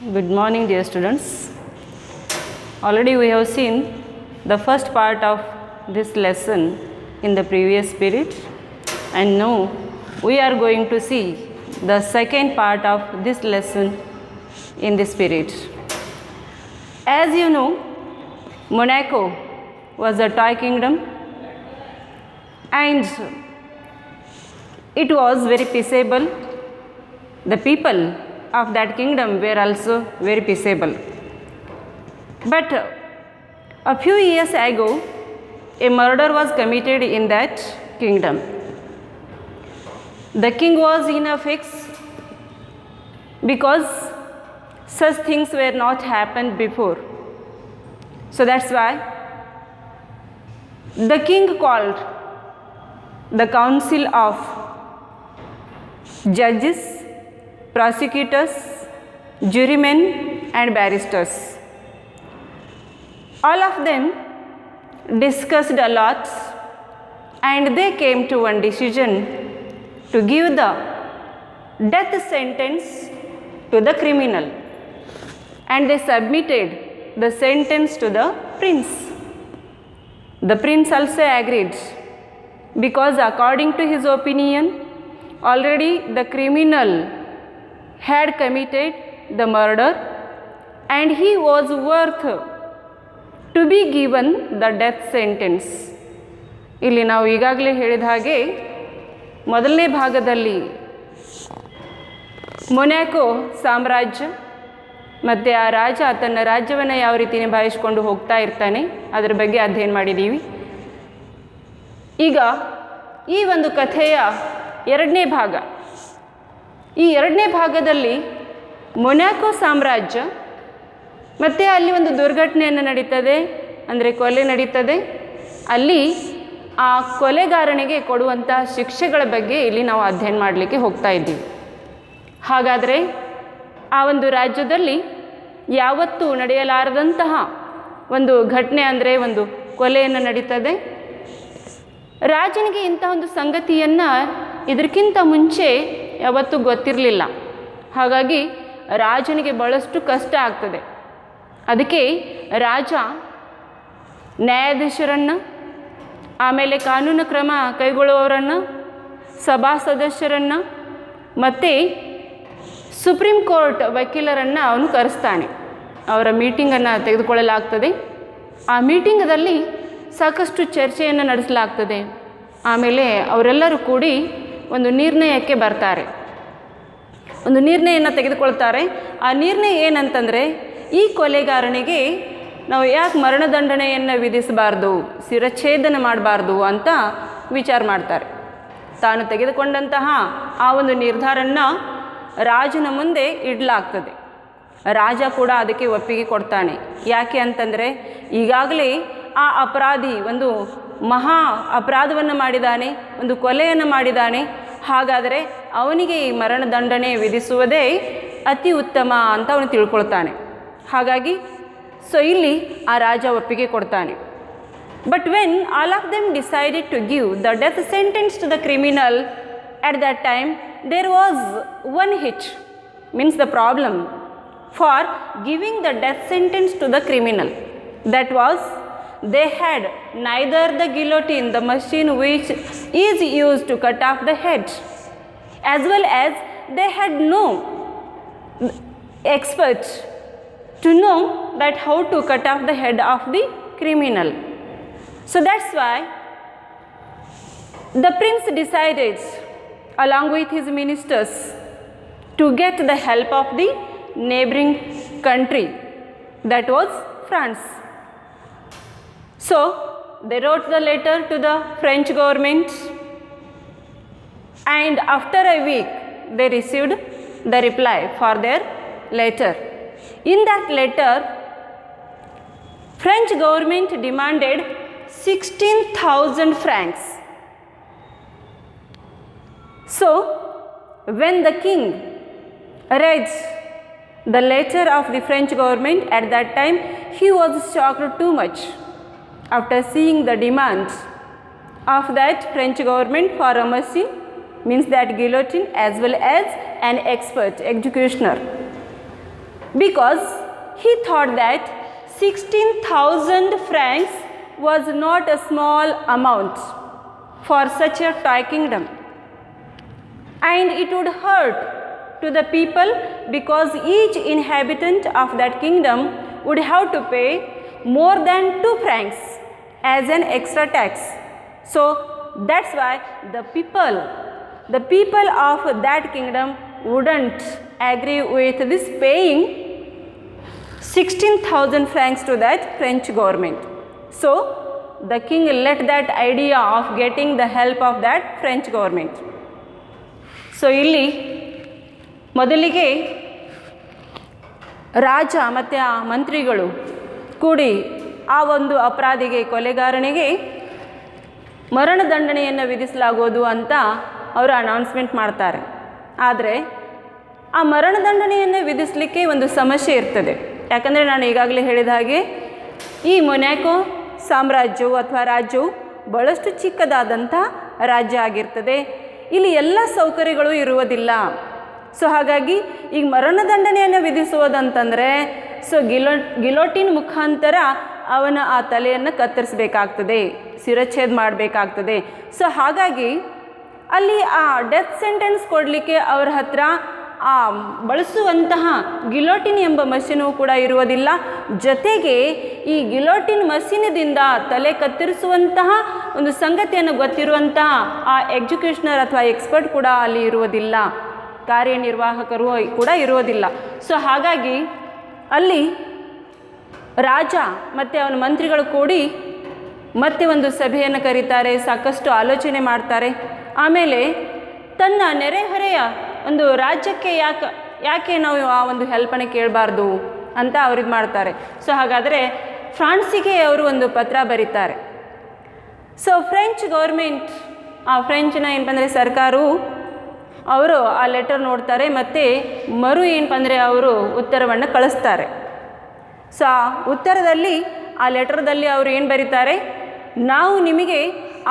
Good morning, dear students. Already we have seen the first part of this lesson in the previous period, and now we are going to see the second part of this lesson in this period. As you know, Monaco was a toy kingdom and it was very peaceable. The people of that kingdom were also very peaceable. But a few years ago, a murder was committed in that kingdom. The king was in a fix because such things were not happened before. So that's why the king called the council of judges, prosecutors, jurymen and barristers. All of them discussed a lot and they came to one decision to give the death sentence to the criminal, and they submitted the sentence to the prince. The prince also agreed because according to his opinion, already the criminal had committed the murder and he was worth to be given the death sentence. ಇಲ್ಲಿ ನಾವು ಈಗಾಗಲೇ ಹೇಳಿದ ಹಾಗೆ ಮೊದಲನೇ ಭಾಗದಲ್ಲಿ Monaco ಸಾಮ್ರಾಜ್ಯ ಮತ್ತು ಆ ರಾಜ ತನ್ನ ರಾಜ್ಯವನ್ನು ಯಾವ ರೀತಿ ನಿಭಾಯಿಸಿಕೊಂಡು ಹೋಗ್ತಾ ಇರ್ತಾನೆ ಅದರ ಬಗ್ಗೆ ಅಧ್ಯಯನ ಮಾಡಿದ್ದೀವಿ. ಈಗ ಈ ಒಂದು ಕಥೆಯ ಎರಡನೇ ಭಾಗ. ಈ ಎರಡನೇ ಭಾಗದಲ್ಲಿ ಮೊನಾಕೋ ಸಾಮ್ರಾಜ್ಯ ಮತ್ತು ಅಲ್ಲಿ ಒಂದು ದುರ್ಘಟನೆಯನ್ನು ನಡೀತದೆ, ಅಂದರೆ ಕೊಲೆ ನಡೀತದೆ. ಅಲ್ಲಿ ಆ ಕೊಲೆಗಾರನಿಗೆ ಕೊಡುವಂಥ ಶಿಕ್ಷೆಗಳ ಬಗ್ಗೆ ಇಲ್ಲಿ ನಾವು ಅಧ್ಯಯನ ಮಾಡಲಿಕ್ಕೆ ಹೋಗ್ತಾ ಇದ್ದೀವಿ. ಹಾಗಾದರೆ ಆ ಒಂದು ರಾಜ್ಯದಲ್ಲಿ ಯಾವತ್ತೂ ನಡೆಯಲಾರದಂತಹ ಒಂದು ಘಟನೆ ಅಂದರೆ ಒಂದು ಕೊಲೆಯನ್ನು ನಡೀತದೆ. ರಾಜನಿಗೆ ಇಂಥ ಒಂದು ಸಂಗತಿಯನ್ನು ಇದಕ್ಕಿಂತ ಮುಂಚೆ ಯಾವತ್ತೂ ಗೊತ್ತಿರಲಿಲ್ಲ. ಹಾಗಾಗಿ ರಾಜನಿಗೆ ಭಾಳಷ್ಟು ಕಷ್ಟ ಆಗ್ತದೆ. ಅದಕ್ಕೆ ರಾಜ ನ್ಯಾಯಾಧೀಶರನ್ನು, ಆಮೇಲೆ ಕಾನೂನು ಕ್ರಮ ಕೈಗೊಳ್ಳುವವರನ್ನು, ಸಭಾ ಸದಸ್ಯರನ್ನು ಮತ್ತು ಸುಪ್ರೀಂ ಕೋರ್ಟ್ ವಕೀಲರನ್ನು ಅವನು ಕರೆಸ್ತಾನೆ. ಅವರ ಮೀಟಿಂಗನ್ನು ತೆಗೆದುಕೊಳ್ಳಲಾಗ್ತದೆ. ಆ ಮೀಟಿಂಗದಲ್ಲಿ ಸಾಕಷ್ಟು ಚರ್ಚೆಯನ್ನು ನಡೆಸಲಾಗ್ತದೆ. ಆಮೇಲೆ ಅವರೆಲ್ಲರೂ ಕೂಡಿ ಒಂದು ನಿರ್ಣಯಕ್ಕೆ ಬರ್ತಾರೆ, ಒಂದು ನಿರ್ಣಯವನ್ನು ತೆಗೆದುಕೊಳ್ತಾರೆ. ಆ ನಿರ್ಣಯ ಏನಂತಂದರೆ, ಈ ಕೊಲೆಗಾರನಿಗೆ ನಾವು ಯಾಕೆ ಮರಣದಂಡನೆಯನ್ನು ವಿಧಿಸಬಾರ್ದು, ಶಿರಚ್ಛೇದನ ಮಾಡಬಾರ್ದು ಅಂತ ವಿಚಾರ ಮಾಡ್ತಾರೆ. ತಾನು ತೆಗೆದುಕೊಂಡಂತಹ ಆ ಒಂದು ನಿರ್ಧಾರವನ್ನು ರಾಜನ ಮುಂದೆ ಇಡಲಾಗ್ತದೆ. ರಾಜ ಕೂಡ ಅದಕ್ಕೆ ಒಪ್ಪಿಗೆ ಕೊಡ್ತಾನೆ. ಯಾಕೆ ಅಂತಂದರೆ, ಈಗಾಗಲೇ ಆ ಅಪರಾಧಿ ಒಂದು ಮಹಾ ಅಪರಾಧವನ್ನು ಮಾಡಿದ್ದಾನೆ, ಒಂದು ಕೊಲೆಯನ್ನು ಮಾಡಿದ್ದಾನೆ. ಹಾಗಾದರೆ ಅವನಿಗೆ ಈ ಮರಣದಂಡನೆ ವಿಧಿಸುವುದೇ ಅತಿ ಉತ್ತಮ ಅಂತ ಅವನು ತಿಳ್ಕೊಳ್ತಾನೆ. ಹಾಗಾಗಿ ಇಲ್ಲಿ ಆ ರಾಜ ಒಪ್ಪಿಗೆ ಕೊಡ್ತಾನೆ. But when all of them decided to give the death sentence to the criminal, at that time there was one hitch, means the problem for giving the death sentence to the criminal. That was, they had neither the guillotine, the machine which is used to cut off the head, as well as they had no expert to know that how to cut off the head of the criminal. So that's why the prince decided, along with his ministers, to get the help of the neighboring country, that was France. So they wrote the letter to the French government, and after a week they received the reply for their letter. In that letter, French government demanded 16,000 francs. So when the king read the letter of the French government, at that time he was shocked too much after seeing the demands of that French government for a machine, means that guillotine, as well as an expert executioner. because he thought that 16,000 francs was not a small amount for such a toy kingdom, and it would hurt to the people because each inhabitant of that kingdom would have to pay more than 2 francs as an extra tax. So that's why the people of that kingdom wouldn't agree with this paying 16,000 francs to that French government. So the king let that idea of getting the help of that French government. So ಇಲ್ಲಿ ಮೊದಲಿಗೆ ರಾಜ ಮತ್ತು ಆ ಮಂತ್ರಿಗಳು ಕೂಡಿ ಆ ಒಂದು ಅಪರಾಧಿಗೆ, ಕೊಲೆಗಾರನಿಗೆ ಮರಣದಂಡನೆಯನ್ನು ವಿಧಿಸಲಾಗುವುದು ಅಂತ ಅವರು ಅನೌನ್ಸ್ಮೆಂಟ್ ಮಾಡ್ತಾರೆ. ಆದರೆ ಆ ಮರಣದಂಡನೆಯನ್ನು ವಿಧಿಸಲಿಕ್ಕೆ ಒಂದು ಸಮಸ್ಯೆ ಇರ್ತದೆ. ಯಾಕಂದರೆ ನಾನು ಈಗಾಗಲೇ ಹೇಳಿದ ಹಾಗೆ ಈ ಮೊನ್ಯಾಕೋ ಸಾಮ್ರಾಜ್ಯವು ಅಥವಾ ರಾಜ್ಯವು ಬಹಳಷ್ಟು ಚಿಕ್ಕದಾದಂಥ ರಾಜ್ಯ ಆಗಿರ್ತದೆ. ಇಲ್ಲಿ ಎಲ್ಲ ಸೌಕರ್ಯಗಳು ಇರುವುದಿಲ್ಲ. ಸೊ ಹಾಗಾಗಿ ಈಗ ಮರಣದಂಡನೆಯನ್ನು ವಿಧಿಸುವುದಂತಂದರೆ ಗಿಲೋಟಿನ್ ಮುಖಾಂತರ ಅವನ ಆ ತಲೆಯನ್ನು ಕತ್ತರಿಸಬೇಕಾಗ್ತದೆ, ಶಿರಚ್ಛೇದ ಮಾಡಬೇಕಾಗ್ತದೆ. ಸೊ ಹಾಗಾಗಿ ಅಲ್ಲಿ ಆ ಡೆತ್ ಸೆಂಟೆನ್ಸ್ ಕೊಡಲಿಕ್ಕೆ ಅವರ ಹತ್ರ ಆ ಬಳಸುವಂತಹ ಗಿಲೋಟಿನ್ ಎಂಬ ಮಷೀನು ಕೂಡ ಇರುವುದಿಲ್ಲ. ಜೊತೆಗೆ ಈ ಗಿಲೋಟಿನ್ ಮಷೀನದಿಂದ ತಲೆ ಕತ್ತರಿಸುವಂತಹ ಒಂದು ಸಂಗತಿಯನ್ನು ಗೊತ್ತಿರುವಂತಹ ಆ ಎಕ್ಸಿಕ್ಯೂಷನರ್ ಅಥವಾ ಎಕ್ಸ್ಪರ್ಟ್ ಕೂಡ ಅಲ್ಲಿ ಇರುವುದಿಲ್ಲ, ಕಾರ್ಯನಿರ್ವಾಹಕರು ಕೂಡ ಇರುವುದಿಲ್ಲ. ಸೊ ಹಾಗಾಗಿ ಅಲ್ಲಿ ರಾಜ ಮತ್ತು ಅವನ ಮಂತ್ರಿಗಳು ಕೂಡಿ ಮತ್ತೆ ಒಂದು ಸಭೆಯನ್ನು ಕರೀತಾರೆ, ಸಾಕಷ್ಟು ಆಲೋಚನೆ ಮಾಡ್ತಾರೆ. ಆಮೇಲೆ ತನ್ನ ನೆರೆಹೊರೆಯ ಒಂದು ರಾಜ್ಯಕ್ಕೆ ಯಾಕೆ ನಾವು ಆ ಒಂದು ಹೆಲ್ಪನ್ನು ಕೇಳಬಾರ್ದು ಅಂತ ಅವ್ರಿಗೆ ಮಾಡ್ತಾರೆ. ಸೊ ಹಾಗಾದರೆ ಫ್ರಾನ್ಸಿಗೆ ಅವರು ಒಂದು ಪತ್ರ ಬರೀತಾರೆ. ಸೊ ಫ್ರೆಂಚ್ ಗೌರ್ಮೆಂಟ್, ಆ ಫ್ರೆಂಚ್ನ ಏನಪ್ಪ ಅಂದರೆ ಸರ್ಕಾರವು ಅವರು ಆ ಲೆಟರ್ ನೋಡ್ತಾರೆ ಮತ್ತು ಏನಪ್ಪ ಅಂದರೆ ಅವರು ಉತ್ತರವನ್ನು ಕಳಿಸ್ತಾರೆ. ಸೊ ಆ ಉತ್ತರದಲ್ಲಿ, ಆ ಲೆಟರ್ದಲ್ಲಿ ಅವರು ಏನು ಬರೀತಾರೆ, ನಾವು ನಿಮಗೆ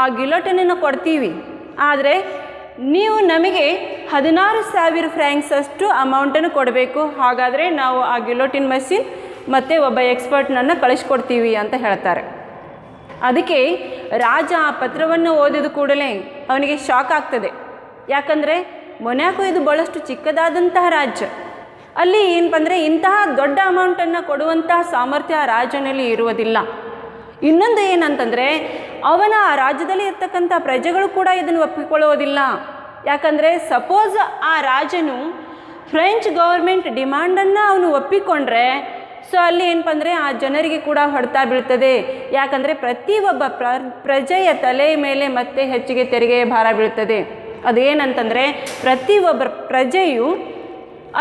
ಆ ಗಿಲೋಟಿನನ್ನು ಕೊಡ್ತೀವಿ, ಆದರೆ ನೀವು ನಮಗೆ 16,000 ಫ್ರ್ಯಾಂಕ್ಸ್ ಅಷ್ಟು ಅಮೌಂಟನ್ನು ಕೊಡಬೇಕು. ಹಾಗಾದರೆ ನಾವು ಆ ಗಿಲೋಟಿನ್ ಮಷೀನ್ ಮತ್ತು ಒಬ್ಬ ಎಕ್ಸ್ಪರ್ಟ್ನನ್ನು ಕಳಿಸ್ಕೊಡ್ತೀವಿ ಅಂತ ಹೇಳ್ತಾರೆ. ಅದಕ್ಕೆ ರಾಜ ಆ ಪತ್ರವನ್ನು ಓದಿದ ಕೂಡಲೇ ಅವನಿಗೆ ಶಾಕ್ ಆಗ್ತದೆ. ಯಾಕಂದರೆ ಮೊನ್ಯಾಕೋ ಇದು ಭಾಳಷ್ಟು ಚಿಕ್ಕದಾದಂತಹ ರಾಜ್ಯ, ಅಲ್ಲಿ ಏನಪ್ಪ ಅಂದರೆ ಇಂತಹ ದೊಡ್ಡ ಅಮೌಂಟನ್ನು ಕೊಡುವಂತಹ ಸಾಮರ್ಥ್ಯ ಆ ರಾಜನಲ್ಲಿ ಇರುವುದಿಲ್ಲ. ಇನ್ನೊಂದು ಏನಂತಂದರೆ ಅವನ ಆ ರಾಜ್ಯದಲ್ಲಿ ಇರ್ತಕ್ಕಂಥ ಪ್ರಜೆಗಳು ಕೂಡ ಇದನ್ನು ಒಪ್ಪಿಕೊಳ್ಳುವುದಿಲ್ಲ. ಯಾಕಂದರೆ ಸಪೋಸ್ ಆ ರಾಜನು ಫ್ರೆಂಚ್ ಗೌರ್ಮೆಂಟ್ ಡಿಮಾಂಡನ್ನು ಅವನು ಒಪ್ಪಿಕೊಂಡ್ರೆ ಸೊ ಅಲ್ಲಿ ಏನಪ್ಪ ಅಂದರೆ ಆ ಜನರಿಗೆ ಕೂಡ ಹೊಡೆತ ಬೀಳ್ತದೆ. ಯಾಕಂದರೆ ಪ್ರತಿಯೊಬ್ಬ ಪ್ರಜೆಯ ತಲೆಯ ಮೇಲೆ ಮತ್ತೆ ಹೆಚ್ಚಿಗೆ ತೆರಿಗೆಯ ಭಾರ ಬೀಳ್ತದೆ. ಅದೇನಂತಂದರೆ ಪ್ರತಿಯೊಬ್ಬ ಪ್ರಜೆಯು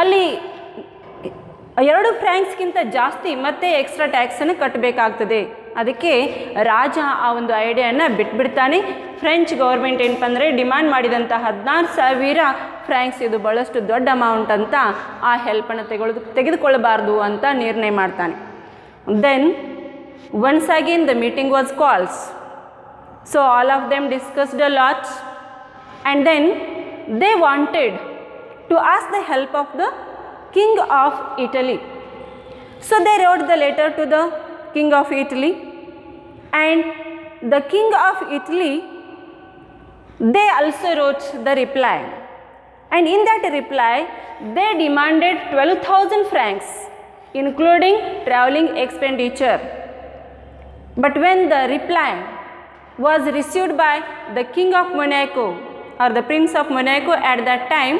ಅಲ್ಲಿ 2 ಫ್ರ್ಯಾಂಕ್ಸ್ಗಿಂತ ಜಾಸ್ತಿ ಮತ್ತೆ ಎಕ್ಸ್ಟ್ರಾ ಟ್ಯಾಕ್ಸನ್ನು ಕಟ್ಟಬೇಕಾಗ್ತದೆ. ಅದಕ್ಕೆ ರಾಜ ಆ ಒಂದು ಐಡಿಯಾನ ಬಿಟ್ಬಿಡ್ತಾನೆ. ಫ್ರೆಂಚ್ ಗೌರ್ಮೆಂಟ್ ಏನಪ್ಪ ಅಂದರೆ ಡಿಮ್ಯಾಂಡ್ ಮಾಡಿದಂಥ 16,000 ಫ್ರ್ಯಾಂಕ್ಸ್ ಇದು ಭಾಳಷ್ಟು ದೊಡ್ಡ ಅಮೌಂಟ್ ಅಂತ ಆ ಹೆಲ್ಪನ್ನು ತೆಗೆದುಕೊಳ್ಳಬಾರ್ದು ಅಂತ ನಿರ್ಣಯ ಮಾಡ್ತಾನೆ. Then once again the meeting was calls. So all of them discussed a lot and then they wanted to ask the help of the King of Italy. So they wrote the letter to the King of Italy, and the King of Italy, they also wrote the reply, and in that reply they demanded 12,000 francs including travelling expenditure. But when the reply was received by the King of Monaco or the Prince of Monaco at that time,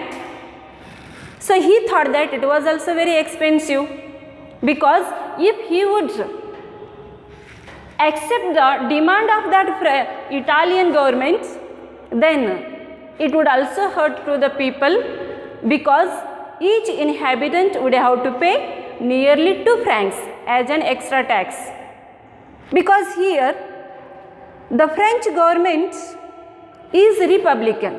so he thought that it was also very expensive, because if he would accept the demand of that Italian government, then it would also hurt to the people, because each inhabitant would have to pay nearly 2 francs as an extra tax. Because here the French government is republican,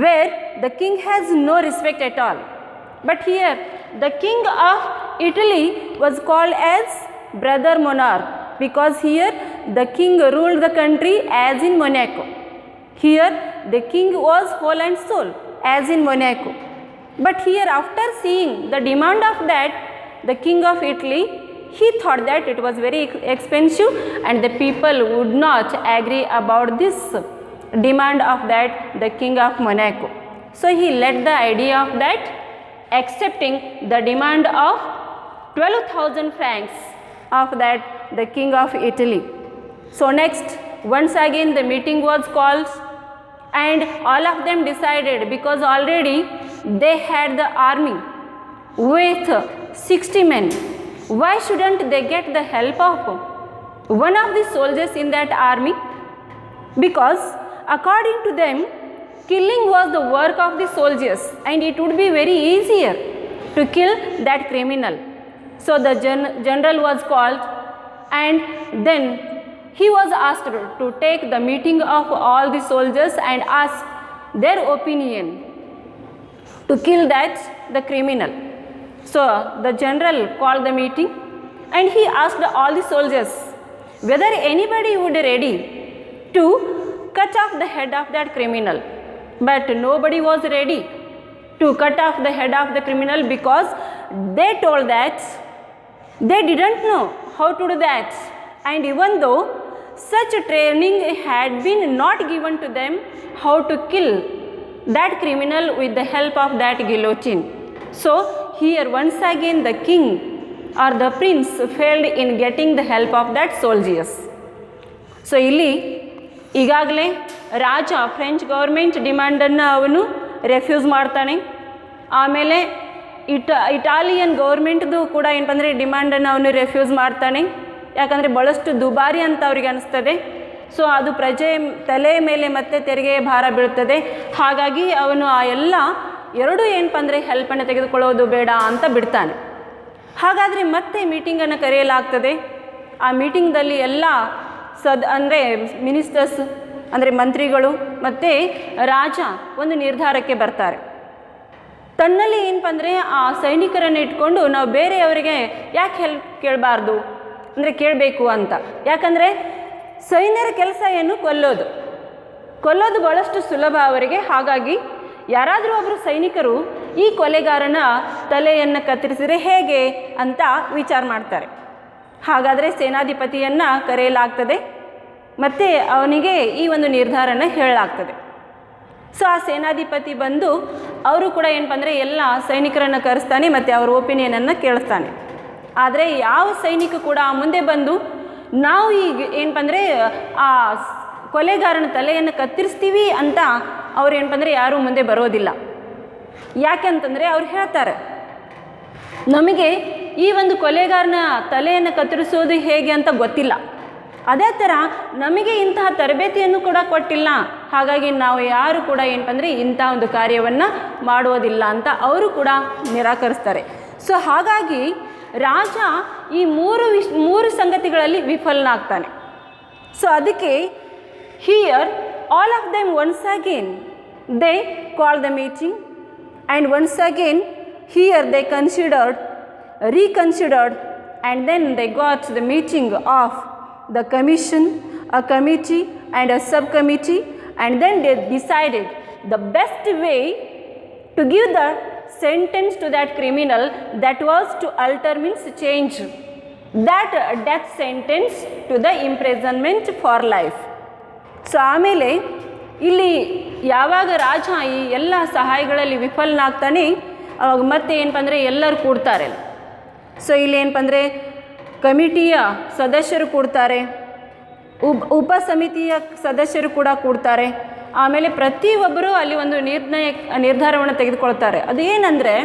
where the king has no respect at all. But here the King of Italy was called as brother monarch, because here the king ruled the country as in Monaco. Here the king was whole and soul as in Monaco. But here after seeing the demand of that the king of Italy, he thought that it was very expensive and the people would not agree about this demand of that the king of Monaco. So he let the idea of that accepting the demand of 12,000 francs of that the king of Italy. So next, once again the meeting was called and all of them decided, because already they had the army with 60 men. Why shouldn't they get the help of one of the soldiers in that army? Because according to them, killing was the work of the soldiers and it would be very easier to kill that criminal. So the general was called and then he was asked to take the meeting of all the soldiers and ask their opinion to kill the criminal. So the general called the meeting and he asked all the soldiers whether anybody would be ready to cut off the head of that criminal. But nobody was ready to cut off the head of the criminal because they told that they didn't know how to do that, and even though such training had been not given to them how to kill that criminal with the help of that guillotine. So here once again the king or the prince failed in getting the help of that soldiers. So ಇಲ್ಲಿ ಈಗಾಗಲೇ ರಾಜ French government ಡಿಮ್ಯಾಂಡನ್ನು ಅವನು refuse ಮಾಡ್ತಾನೆ. ಆಮೇಲೆ Italian ಗೌರ್ಮೆಂಟ್ದು ಕೂಡ ಏನಪ್ಪ ಅಂದರೆ ಡಿಮ್ಯಾಂಡನ್ನು ಅವನು ರೆಫ್ಯೂಸ್ ಮಾಡ್ತಾನೆ. ಯಾಕಂದರೆ ಭಾಳಷ್ಟು ದುಬಾರಿ ಅಂತ ಅವ್ರಿಗೆ ಅನಿಸ್ತದೆ. ಸೊ ಅದು ಪ್ರಜೆ ತಲೆ ಮೇಲೆ ಮತ್ತೆ ತೆರಿಗೆಯ ಭಾರ ಬೀಳ್ತದೆ. ಹಾಗಾಗಿ ಅವನು ಆ ಎಲ್ಲ ಎರಡೂ ಏನಪ್ಪ ಅಂದರೆ ಹೆಲ್ಪನ್ನು ತೆಗೆದುಕೊಳ್ಳೋದು ಬೇಡ ಅಂತ ಬಿಡ್ತಾನೆ. ಹಾಗಾದರೆ ಮತ್ತೆ ಮೀಟಿಂಗನ್ನು ಕರೆಯಲಾಗ್ತದೆ. ಆ ಮೀಟಿಂಗ್ದಲ್ಲಿ ಎಲ್ಲ ಅಂದರೆ ಮಿನಿಸ್ಟರ್ಸ್ ಅಂದರೆ ಮಂತ್ರಿಗಳು ಮತ್ತು ರಾಜ ಒಂದು ನಿರ್ಧಾರಕ್ಕೆ ಬರ್ತಾರೆ. ತನ್ನಲ್ಲಿ ಏನಪ್ಪ ಅಂದರೆ ಆ ಸೈನಿಕರನ್ನು ಇಟ್ಕೊಂಡು ನಾವು ಬೇರೆಯವರಿಗೆ ಯಾಕೆ ಹೆಲ್ಪ್ ಕೇಳಬಾರ್ದು ಅಂದರೆ ಕೇಳಬೇಕು ಅಂತ. ಯಾಕಂದರೆ ಸೈನ್ಯರ ಕೆಲಸ ಏನು ಕೊಲ್ಲೋದು ಭಾಳಷ್ಟು ಸುಲಭ ಅವರಿಗೆ. ಹಾಗಾಗಿ ಯಾರಾದರೂ ಒಬ್ಬರು ಸೈನಿಕರು ಈ ಕೊಲೆಗಾರನ ತಲೆಯನ್ನು ಕತ್ತರಿಸಿದರೆ ಹೇಗೆ ಅಂತ ವಿಚಾರ ಮಾಡ್ತಾರೆ. ಹಾಗಾದರೆ ಸೇನಾಧಿಪತಿಯನ್ನು ಕರೆಯಲಾಗ್ತದೆ ಮತ್ತು ಅವನಿಗೆ ಈ ಒಂದು ನಿರ್ಧಾರನ ಹೇಳಲಾಗ್ತದೆ. ಸೊ ಆ ಸೇನಾಧಿಪತಿ ಬಂದು ಅವರು ಕೂಡ ಏನಪ್ಪ ಅಂದರೆ ಎಲ್ಲ ಸೈನಿಕರನ್ನು ಕರೆಸ್ತಾನೆ ಮತ್ತು ಅವ್ರ ಒಪಿನಿಯನನ್ನು ಕೇಳಿಸ್ತಾನೆ. ಆದರೆ ಯಾವ ಸೈನಿಕ ಕೂಡ ಮುಂದೆ ಬಂದು ನಾವು ಈಗ ಏನಪ್ಪ ಅಂದರೆ ಆ ಕೊಲೆಗಾರನ ತಲೆಯನ್ನು ಕತ್ತರಿಸ್ತೀವಿ ಅಂತ ಅವ್ರು ಏನಪ್ಪ ಅಂದರೆ ಯಾರೂ ಮುಂದೆ ಬರೋದಿಲ್ಲ. ಯಾಕೆಂತಂದರೆ ಅವ್ರು ಹೇಳ್ತಾರೆ, ನಮಗೆ ಈ ಒಂದು ಕೊಲೆಗಾರನ ತಲೆಯನ್ನು ಕತ್ತರಿಸೋದು ಹೇಗೆ ಅಂತ ಗೊತ್ತಿಲ್ಲ, ಅದೇ ಥರ ನಮಗೆ ಇಂತಹ ತರಬೇತಿಯನ್ನು ಕೂಡ ಕೊಟ್ಟಿಲ್ಲ, ಹಾಗಾಗಿ ನಾವು ಯಾರು ಕೂಡ ಏನಪ್ಪ ಅಂದರೆ ಇಂಥ ಒಂದು ಕಾರ್ಯವನ್ನು ಮಾಡುವುದಿಲ್ಲ ಅಂತ ಅವರು ಕೂಡ ನಿರಾಕರಿಸ್ತಾರೆ. ಸೊ ಹಾಗಾಗಿ ರಾಜ ಈ ಮೂರು ಸಂಗತಿಗಳಲ್ಲಿ ವಿಫಲನಾಗ್ತಾನೆ. ಸೊ ಅದಕ್ಕೆ here all of them once again they call the meeting and once again here they reconsidered and then they got the meeting of the commission, a committee and a subcommittee, and then they decided the best way to give the sentence to that criminal, that was to alter, means change that death sentence to the imprisonment for life. So ಆಮೇಲೆ ಇಲ್ಲಿ ಯಾವಾಗ ರಾಜ ಈ ಎಲ್ಲ ಸಹಾಯಗಳಲ್ಲಿ ವಿಫಲನಾಗ್ತಾನೆ ಅವಾಗ ಮತ್ತೆ ಏನಪ್ಪ ಅಂದರೆ ಎಲ್ಲರೂ ಕೂಡ್ತಾರೆ. ಸೊ ಇಲ್ಲಿ ಏನಪ್ಪ ಅಂದರೆ ಕಮಿಟಿಯ ಸದಸ್ಯರು ಕೂಡ್ತಾರೆ, ಉಪಸಮಿತಿಯ ಸದಸ್ಯರು ಕೂಡ ಕೂಡ್ತಾರೆ. ಆಮೇಲೆ ಪ್ರತಿಯೊಬ್ಬರು ಅಲ್ಲಿ ಒಂದು ನಿರ್ಧಾರವನ್ನು ತೆಗೆದುಕೊಳ್ತಾರೆ. ಅದು ಏನಂದರೆ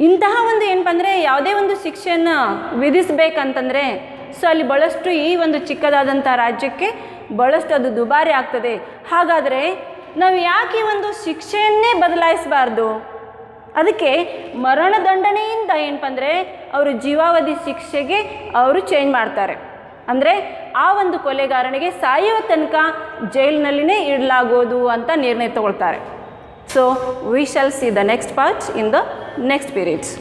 ಇಂತಹ ಒಂದು ಏನಪ್ಪ ಅಂದರೆ ಯಾವುದೇ ಒಂದು ಶಿಕ್ಷೆಯನ್ನು ವಿಧಿಸಬೇಕಂತಂದರೆ ಸೊ ಅಲ್ಲಿ ಭಾಳಷ್ಟು ಈ ಒಂದು ಚಿಕ್ಕದಾದಂಥ ರಾಜ್ಯಕ್ಕೆ ಭಾಳಷ್ಟು ಅದು ದುಬಾರಿ ಆಗ್ತದೆ. ಹಾಗಾದರೆ ನಾವು ಯಾಕೆ ಒಂದು ಶಿಕ್ಷೆಯನ್ನೇ ಬದಲಾಯಿಸಬಾರ್ದು? ಅದಕ್ಕೆ ಮರಣದಂಡನೆಯಿಂದ ಏನಪ್ಪ ಅಂದರೆ ಅವರು ಜೀವಾವಧಿ ಶಿಕ್ಷೆಗೆ ಅವರು ಚೇಂಜ್ ಮಾಡ್ತಾರೆ. ಅಂದರೆ ಆ ಒಂದು ಕೊಲೆಗಾರನಿಗೆ ಸಾಯುವ ತನಕ ಜೈಲಿನಲ್ಲಿನೇ ಇಡಲಾಗೋದು ಅಂತ ನಿರ್ಣಯ ತಗೊಳ್ತಾರೆ. So we shall C the next part in the next periods.